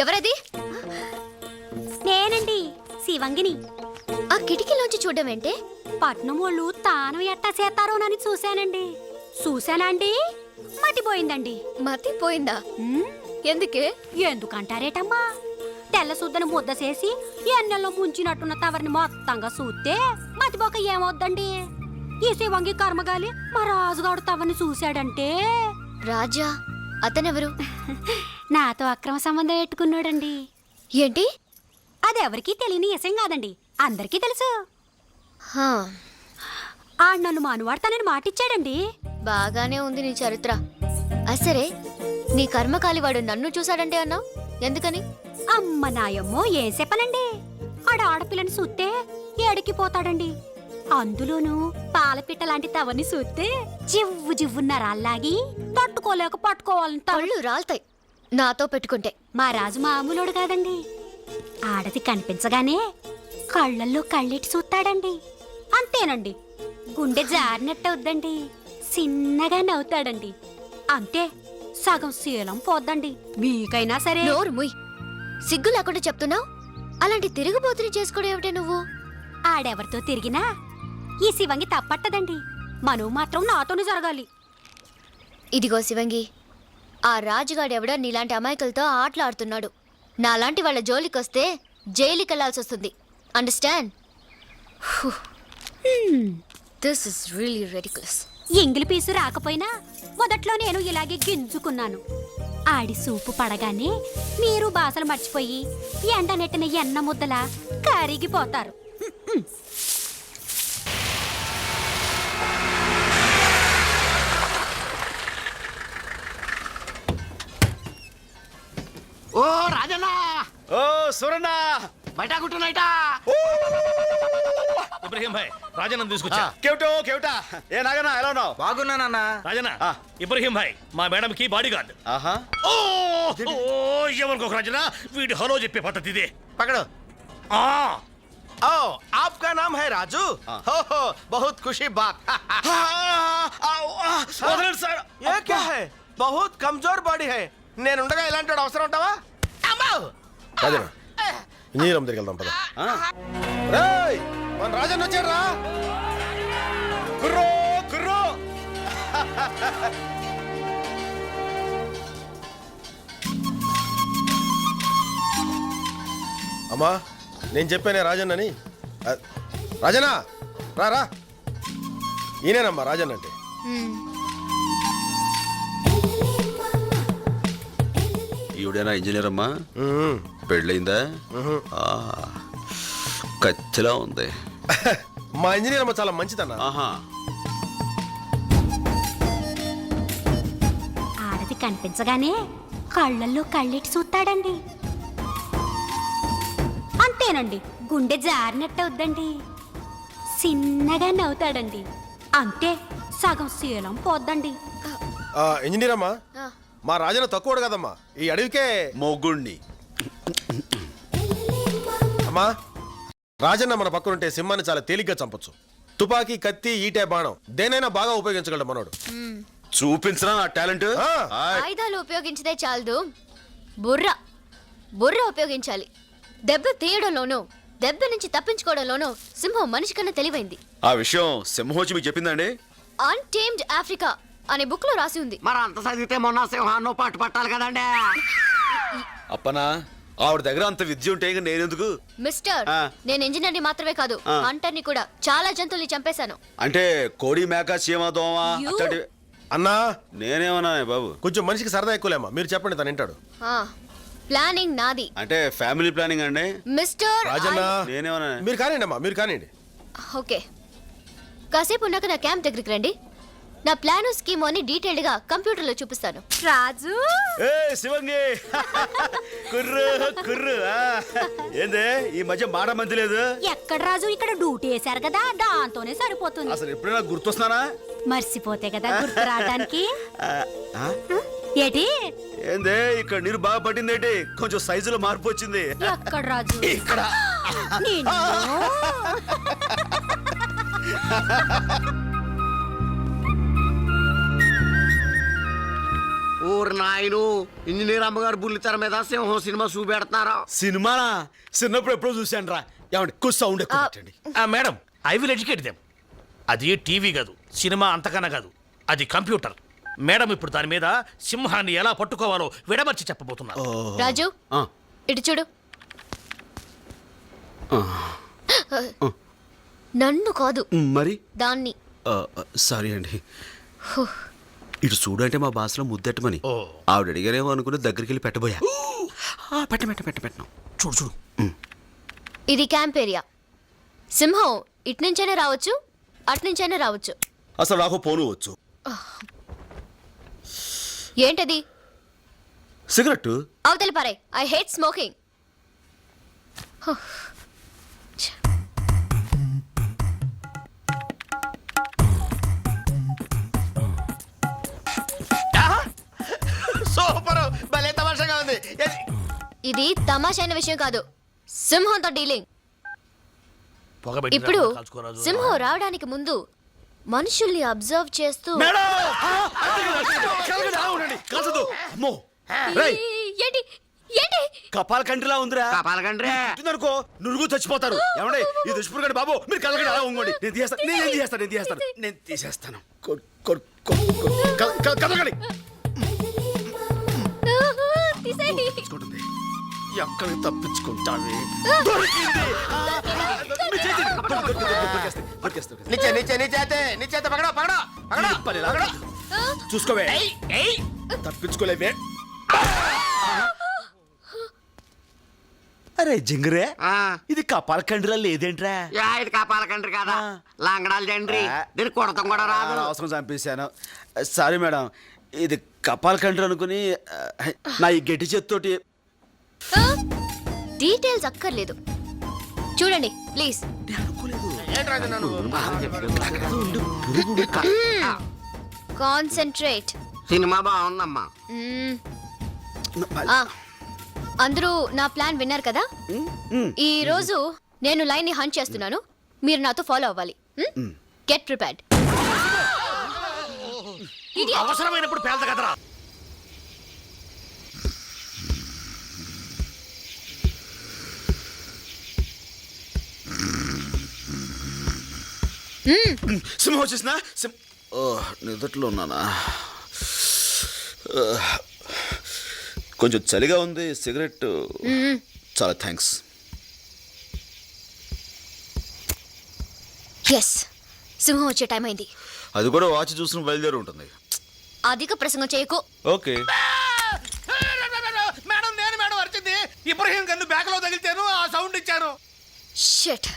ఎవరది? నేనండి శివంగిని. ఆ కిటికీలోంచి చూడడం ఏంటే? పట్నం వాళ్ళు తాను ఎట్టా చేస్తారోనని చూశానండి. చూశానండి, మతిపోయిందండి. మతిపోయిందా? ఉమ్, ఎందుకే? ఎందుకంటారేటమ్మా? తెల్ల సుద్దని ముద్ద చేసి ఎన్నెల్లో ముంచినట్టున్న తవరిని మొత్తంగా చూస్తే మతిపోక ఏమవుద్దండి? ఈ శివంగి కర్మగాలి మా రాజుగాడు తవరిని చూశాడంటే రాజా? అతనెవరు? నాతో అక్రమ సంబంధం పెట్టుకున్నాడండి. ఏంటి? అదెవరికీ తెలియని విషయం కాదండి, అందరికీ తెలుసు. హా, ఆడు నన్ను మానువాడతానని మాటిచ్చాడండి. బాగానే ఉంది నీ చరిత్ర. అసరే, నీ కర్మకాలివాడు నన్ను చూశాడంటే అన్నావు, ఎందుకని? అమ్మ నాయమ్మో ఏం చెప్పనండి, ఆడపిల్లని చూస్తే ఏడికి పోతాడండి. అందులోనూ పాలపిట్ట లాంటి తవని చూస్తే జివ్వు జివ్వున్నారాల్లాగి తట్టుకోలేక పట్టుకోవాలని తళ్ళు రాల్తాయి నాతో పెట్టుకుంటే. మా రాజు మామూలుడు కాదండి. ఆడది కనిపించగానే కళ్ళల్లో కళ్ళెట్టి చూస్తాడండి. అంతేనండి, గుండె జారినట్టవుద్దండి. చిన్నగా నవ్వుతాడండి. అంతే, సగం శీలం పోద్దండి. మీకైనా సరే. నోరు ముయ్, సిగ్గు లేకుండా చెప్తున్నావు. అలాంటి తిరుగుబోతుని చేసుకోవడం ఏమిటే నువ్వు? ఆడెవరితో తిరిగినా ఈ శివంగి తప్పట్టదండి. మనవు మాత్రం నాతోనే జరగాలి. ఇదిగో శివంగి, ఆ రాజుగాడెవడో నీలాంటి అమాయకులతో ఆటలాడుతున్నాడు. నాలాంటి వాళ్ళ జోలికొస్తే జైలుకెళ్లాల్సి వస్తుంది. Understand? This is really ridiculous. ఎంగిలి పీసు రాకపోయినా మొదట్లో నేను ఇలాగే గింజుకున్నాను. ఆడి సూపు పడగానే మీరు బాసలు మర్చిపోయి ఎండ నెట్టిన ఎన్న ముద్దలా కరిగిపోతారు. ఓ రాజన్న, ఓ సురన్న, బయట కుట్టునైటా. ఇబ్రహీం భాయ్, రాజన్న తీసుకొచ్చా. కేవటా ఏ నాగనా ఎలా ఉన్నావు? బాగున్నానన్న. రాజన్న, ఇబ్రహీం భాయ్ మా మేడం కి బాడీ గార్డ్. ఆహా, ఓ ఎవరికొక రాజన్న, వీడి హలో చెప్పే పద్ధతి ఇదే. पकड़ो। ఆ आओ, आपका नाम है राजू? हो बहुत खुशी बात। వదలండి సార్. ये क्या है? बहुत कमजोर बॉडी है. నేనుండగా ఇలాంటి వాడు అవసరం ఉంటావా? రాజన్న, ఇంజనీరం దగ్గరికి వెళ్దాం పద. రేయ్, మన రాజన్న వచ్చాడు రా. కుర్రో కుర్రో. అమ్మా, నేను చెప్పానే రాజన్నని. రాజన్న రా రా. ఈయనేనమ్మా రాజన్న అంటే. ఈవిడేనా ఇంజనీర్ అమ్మా? పెళ్ళయిందా? కచ్చిలా ఉంది. మా ఇంజనీర్ అమ్మ చాలా మంచిదన్న. ఆహా, ఆడది కనిపించగానే కళ్ళల్లో కళ్ళెట్టి చూస్తాడండి. అంతేనండి, గుండె జారినట్టవుద్దండి. చిన్నగా నవ్వుతాడండి. అంతే, సగం శీలం పోద్దండి. ఇంజనీర్ అమ్మా, మా రాజన్న తక్కువడు కదమ్మా, ఈ అడవికే మొగుణ్ణి. అమ్మా, రాజన్న మన పక్కనుంటే సింహాన్ని చాలా తేలిగ్గా చంపొచ్చు. తుపాకీ, కత్తి, ఈటే, బాణం దేనైనా బాగా ఉపయోగించగలడు మనోడు. చూపించరా నా టాలెంట్. ఆయుధాలు ఉపయోగించదే చాలదు, బుర్ర ఉపయోగించాలి. దెబ్బ తీయడంలోనూ దెబ్బ నుంచి తప్పించుకోవడంలోనూ సింహం మనిషి కన్నా తెలివైంది. ఆ విషయం సింహోచి మీకు చెప్పిందండి? అన్టేమ్డ్ ఆఫ్రికా అనే బుక్ లో రాసి ఉంది. మరి అంత చదివితే మొన్న సింహాన్నో పాటు పట్టాలి కదండి. అప్పనా, ఆవిడ దగ్గర అంత విద్య ఉంటే నేనెందుకు? మిస్టర్, నేను ఇంజనీర్ని మాత్రమే కాదు, హంటర్ని కూడా. చాలా జంతువుల్ని చంపేశాను. అంటే కోడి, మేక, చీమ, దోమ అట్లాంటి. అన్నా, నేనేమన్నా బాబు? కొంచెం మనిషికి సరదా ఎక్కువలేమ్మా, మీరు చెప్పండి, తను వింటాడు. ప్లానింగ్ నాది. అంటే ఫ్యామిలీ ప్లానింగ్ అండి. మిస్టర్ రాజన్న, నేనేమన్నా? మీరు కానివ్వండి అమ్మా, మీరు కానివ్వండి. ఓకే, కాసేపు ఉన్నాక నా క్యాంప్ దగ్గరికి రండి. నా ప్లాను స్కీమ్ అని డీటెయిల్డ్ గా కంప్యూటర్ లో చూపిస్తాను. రాజు, ఏ శివంగి, కుర్రు కుర్రు. ఏందే ఈ మధ్య మాట మంది లేదు? ఎక్కడ రాజు, ఇక్కడ డ్యూటీ వేశారు కదా, దాంతోనే సరిపోతుంది. అసలు ఎప్పుడైనా గుర్తొస్తున్నానా? మర్చిపోతే కదా గుర్తు రావడానికి. ఏటి ఏందే ఇక్కడ నీరు బాగా పట్టిందేటి? కొంచెం సైజులో మార్పు వచ్చింది. ఎక్కడ రాజు? ఇక్కడ. ఊరు నాయను ఇంజనీర్ అమ్మగారు బుల్లితెర మీద సింహం సినిమా చూపెడుతున్నారు. సినిమానా చిన్నప్పుడు ఎప్పుడో చూశాను రా. ఏమండి కొంచెం సౌండ్ ఎక్కువ పెట్టండి. Madam I will educate them. అది టీవీ కాదు, సినిమా అంతకన్నా కాదు, అది కంప్యూటర్. మేడం ఇప్పుడు దాని మీద సింహాన్ని ఎలా పట్టుకోవాలో విడమర్చి చెప్పబోతున్నారు. రాజు ఆ, ఇటు చూడు. నన్ను కాదు మరి దాన్ని. సారీ అండి. ఇటు చూడు అంటే మా భాషలో ముద్దెట్టమని ఓ. ఆవిడ అడిగారేమో అనుకుని దగ్గరికి వెళ్ళి పెట్టబోయా. పెట్టను. చూడు చూడు. ఇది క్యాంప్ ఏరియా. సింహం ఇటు నుంచైనా రావచ్చు, అటు నుంచైనా రావచ్చు. అసలు నాకు పోను వచ్చు. ఏంటది? సిగరెట్. అవతలి పారే. I hate smoking. సూపర్, భలే తమాషాగా ఉంది. ఇది తమాషైన విషయం కాదు, సింహంతో డీలింగ్. పొగబెట్టి ఇప్పుడు కాల్చుకోరాదు. సింహం రావడానికి ముందు మనుషుల్ని అబ్జర్వ్ చేస్తూ అమ్మో రేయ్, ఏంటి ఏంటి కపాల కంట్రీలా ఉందిరా. కాపాలకండ్రి అనుకో నురుగు చచ్చిపోతారు. ఏమండే ఈ దుష్పురుగండి బాబు, మీరు కలగండి అలా ఉంగండి. నేను తీసేస్తాను. కలగండి. తీసేయ్. ఎక్కడికి తప్పించుకుంటావి? नीचे नीचे नीचे आते नीचे आते पकड़ो पकड़ो पकड़ो पकड़ो చూసుకోవే, తప్పించుకోలేవే. అరే జింగరే, ఇది కపాల కండ్రిలా లేదేంట్రా? ఇది కాపాలకండ్రి కదా, లాంగడాలు జండ్రి. దీనికి కొడతాం కూడా రాదు. అవసరం చంపేశాను. సారీ మేడం, ఇది కపాల కండ్రి అనుకుని నా ఈ గట్టి చేత్తోటి. డీటెయిల్స్ అక్కర్లేదు, చూడండి ప్లీజ్. కాన్సంట్రేట్. సినిమా బాగుందమ్మా. అందరూ నా ప్లాన్ విన్నారు కదా. ఈ రోజు నేను లైన్ ని హంట్ చేస్తున్నాను, మీరు నాతో ఫాలో అవ్వాలి. Get prepared. అవసరమైనప్పుడు పేద కదరా. సింహం వచ్చేసిన నిదట్లో ఉన్నానా? కొంచెం చలిగా ఉంది. సిగరెట్ చాలా థ్యాంక్స్. ఎస్, సింహం వచ్చే టైం అయింది. అది కూడా వాచ్ చూసిన బయలుదేరి ఉంటుంది. అధిక ప్రసంగం చేయకు. ఓకే. మేడం నేను మేడం వచ్చింది. ఇబ్రహీం కన్ను బ్యాక్ లో తగిలితేను ఆ సౌండ్ ఇచ్చాను. షిట్.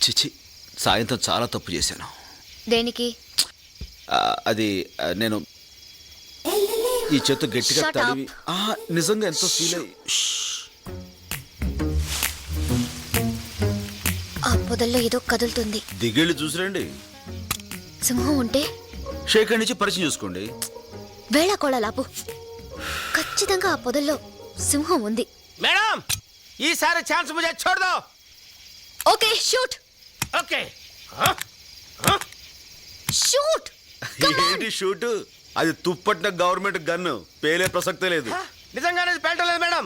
చిచి, సాయంత్రం చాలా తప్పు చేశాను. దేనికి? అది నేను ఈ చేత్తో గట్టిగా Shut తడివి నిజంగా ఎంతో ఫీల్ అయ్యి. ఆ పొదల్లో ఏదో కదులుతుంది. దిగేళ్ళు చూసిరండి. సింహం ఉంటే షేక్ నుంచి పరిచయం చూసుకోండి. వేళాకోళాలాపు. ఖచ్చితంగా ఆ పొదల్లో సింహం ఉంది. మేడం ఈసారి ఛాన్స్ ముझे छोड़ दो. Okay, shoot. ఓకే. షూట్. ఏంటి షూట్? అది తుప్పట్టిన గవర్నమెంట్ గన్ను, పేలే ప్రసక్తే లేదు. నిజంగానే పేల్టలేదు మేడం.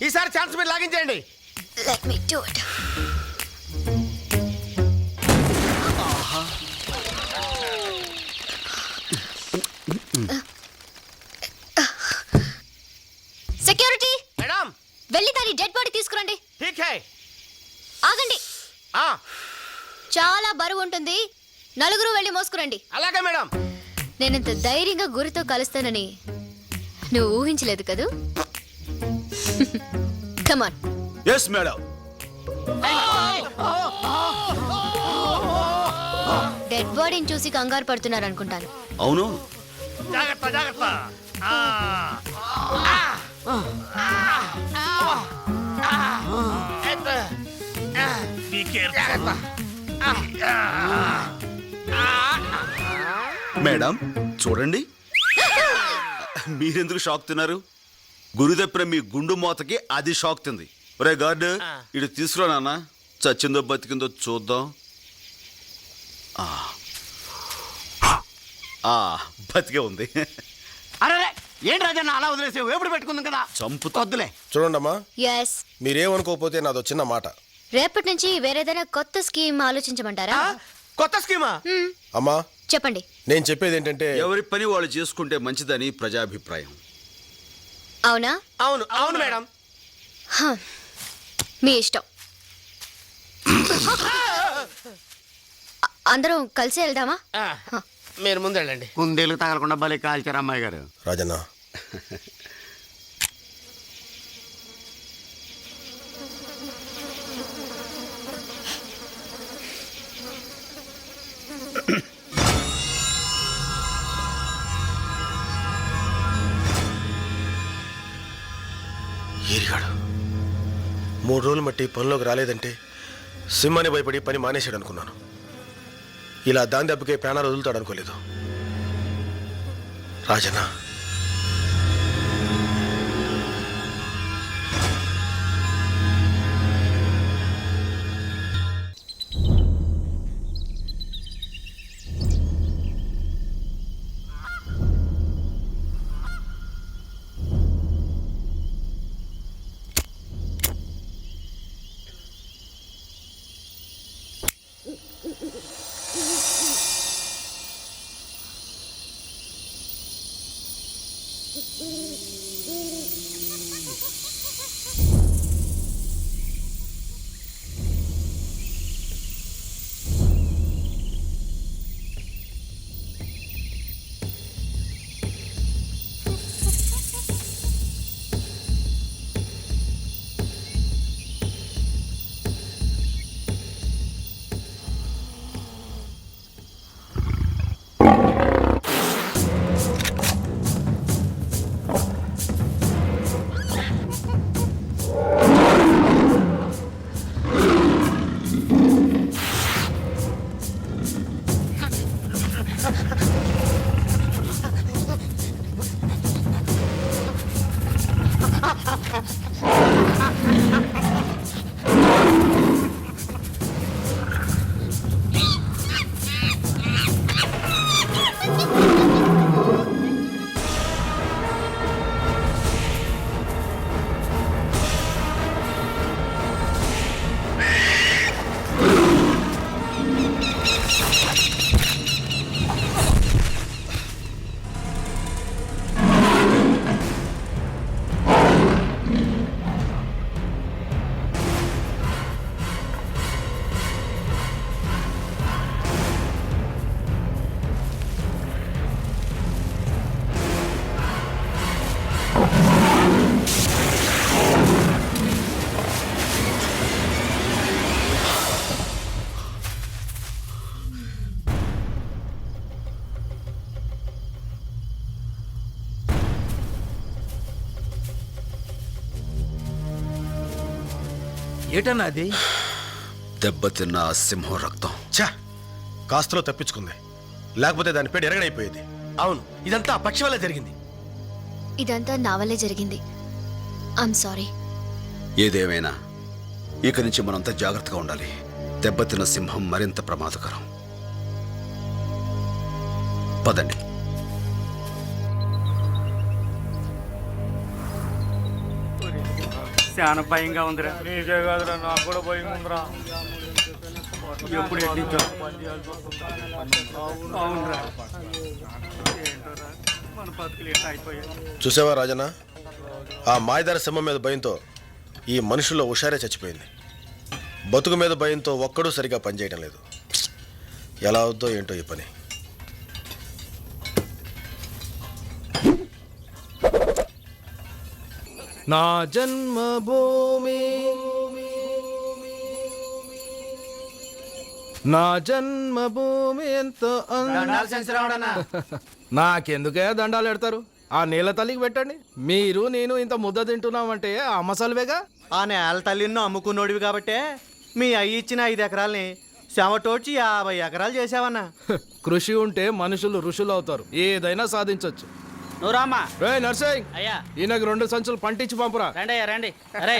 ఈసారి ఛాన్స్ మీరు లాగించేయండి. Let me do it. Security, madam వెళ్ళి దాని డెడ్ బాడీ తీసుకురండి. ठीक है. ఆగండి, చాలా బరువు ఉంటుంది. నలుగురు వెళ్ళి మోసుకురండి. అలాగే మేడం. నేనంత ధైర్యంగా గురితో కలుస్తానని నువ్వు ఊహించలేదు కదూ. కమాన్. Yes madam. డెడ్ బాడీని చూసి కంగారు పడుతున్నారు అనుకుంటాను. అవును. జాగ్రత్త జాగ్రత్త. Be careful. మేడం చూడండి, మీరెందుకు షాక్ తిన్నారు? గురి తప్పిన మీ గుండు మోతకి అది షాక్ తింది. ఒరే గార్డ్, ఇటు తీసుకురా నాన్న, చచ్చిందో బతికిందో చూద్దాం. బతికే ఉంది. ఏంటి రాజన్న అలా వదిలేసావు? ఎప్పుడు పెట్టుకుందాం కదా. చంపుతా. వద్దులే. చూడండమ్మా, ఎస్, మీరేమనుకోకపోతే నాదో చిన్న మాట. రేపటి నుంచి వేరేదైనా కొత్త స్కీమ్ ఆలోచించమంటారా? కొత్త స్కీమా? అమ్మా చెప్పండి. నేను చెప్పేది ఏంటంటే, ఎవరి పని వాళ్ళు చేసుకుంటే మంచిదని ప్రజాభిప్రాయం. అవునా? అవును అవును మేడం. హ, మీ ఇష్టం. అందరం కలిసి వెళ్దామా? మీరు ముందు వెళ్ళండి. కుందేలు తగలకుండా భలే కాల్చారు అమ్మాయి గారు. రాజన్న, ఏరిగాడు 3 రోజులు మట్టి పనిలోకి రాలేదంటే సింహాన్ని భయపడి పని మానేశాడు అనుకున్నాను. ఇలా దాని దెబ్బకే ప్రాణాలు వదులుతాడు అనుకోలేదు. రాజన్న, ఏటన్నా అది? దెబ్బతిన్న ఆ సింహం రక్తం. ఛా, కాస్తలో తప్పించుకుంది, లేకపోతే దాని పేరు ఎరగడైపోయేది. అవును, ఇదంతా ఆ పక్షి వల్ల జరిగింది. ఇదంతా నా వల్లే జరిగింది. I'm sorry. ఏదేమైనా ఇక నుంచి మనంతా జాగ్రత్తగా ఉండాలి. దెబ్బతిన్న సింహం మరింత ప్రమాదకరం. పదండి. చాలా భయంగా ఉందిరా. నీకే కాదురా, నాకు కూడా భయంగా ఉందిరా. ఎప్పుడు ఎట్టించో. అవునరా, ఏంటోరా మన బతుకులు ఎట్లా అయిపోయాయి. చూసావా రాజన్న, ఆ మాయదార సింహం మీద భయంతో ఈ మనుషుల్లో హుషారే చచ్చిపోయింది. బతుకు మీద భయంతో ఒక్కడూ సరిగా పనిచేయడం లేదు. ఎలా అవుద్దో ఏంటో ఈ పని. నా జన్మభూమి, నా జన్మభూమి ఎంతో నాకెందుకే దండాలు పెడతారు? ఆ నీళ్ళ తల్లికి పెట్టండి. మీరు నేను ఇంత ముద్ద తింటున్నామంటే అమ్మసలువేగా. ఆ నేల తల్లిని అమ్ముకున్నోడివి కాబట్టే మీ అయ్యి ఇచ్చిన 5 ఎకరాల్ని శవటోడ్చి 50 ఎకరాలు చేసావన్నా. కృషి ఉంటే మనుషులు ఋషులు అవుతారు, ఏదైనా సాధించవచ్చు. నువ్వు రామ్మా. రే నర్సింగ్, అయ్యా ఈయనకు 2 సంచులు పంటించి పంపురా. రండి అయ్యా రండి. అరే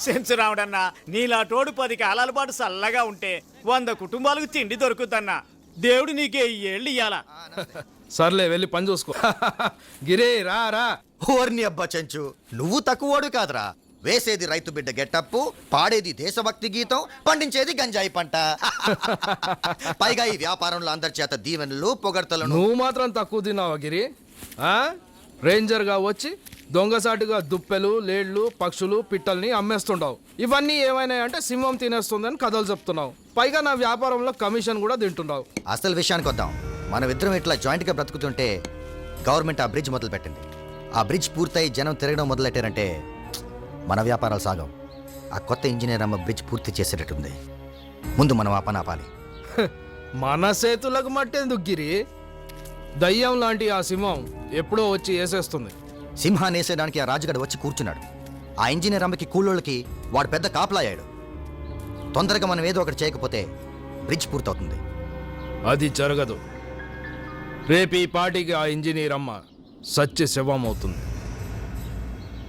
సెన్స్ రావడన్నా, నీలా తోడు 10 కాలాల పాటు చల్లగా ఉంటే 100 కుటుంబాలకు తిండి దొరుకుద్దన్నా. దేవుడు నీకే ఈ ఏళ్ళు ఇయ్యాలా. సర్లే వెళ్ళి పని చూసుకో. గిరి రా రా. ఓర్ని అబ్బా చెంచు, నువ్వు తక్కువోడు కాదురా. వేసేది రైతు బిడ్డ గెట్టప్పు, పాడేది దేశభక్తి గీతం, పండించేది గంజాయి పంట. పైగా ఈ వ్యాపారంలో అందరి చేత దీవెనలు పొగడ్తలను. నువ్వు మాత్రం తక్కువ తిన్నావా గిరి? ఆ? రేంజర్గా వచ్చి దొంగసాటుగా దుప్పెలు, లేళ్లు, పక్షులు, పిట్టల్ని అమ్మేస్తుంటావు. ఇవన్నీ ఏమైనాయంటే సింహం తినేస్తుందని కథలు చెప్తున్నావు. పైగా నా వ్యాపారంలో కమిషన్ కూడా తింటున్నావు. అసలు విషయానికి వద్దాం. మనం ఇద్దరం ఇట్లా జాయింట్గా బ్రతుకుతుంటే గవర్నమెంట్ ఆ బ్రిడ్జ్ మొదలు పెట్టింది. ఆ బ్రిడ్జ్ పూర్తయి జనం తిరగడం మొదలెట్టారంటే మన వ్యాపారాలు సాగం. ఆ కొత్త ఇంజనీర్ అమ్మ బ్రిడ్జ్ పూర్తి చేసేటట్టుంది. ముందు మనం ఆ పని ఆపాలి. మన చేతులకు మట్టేందుకు గిరి? దయ్యం లాంటి ఆ సింహం ఎప్పుడో వచ్చి వేసేస్తుంది. సింహాన్ని వేసేయడానికి ఆ రాజుగాడు వచ్చి కూర్చున్నాడు. ఆ ఇంజనీర్ అమ్మకి కూలోళ్ళకి వాడు పెద్ద కాపలాయాడు. తొందరగా మనం ఏదో ఒకటి చేయకపోతే బ్రిడ్జ్ పూర్తవుతుంది. అది జరగదు. రేపు ఈ పార్టీకి ఆ ఇంజనీర్ అమ్మ సత్య శవం అవుతుంది.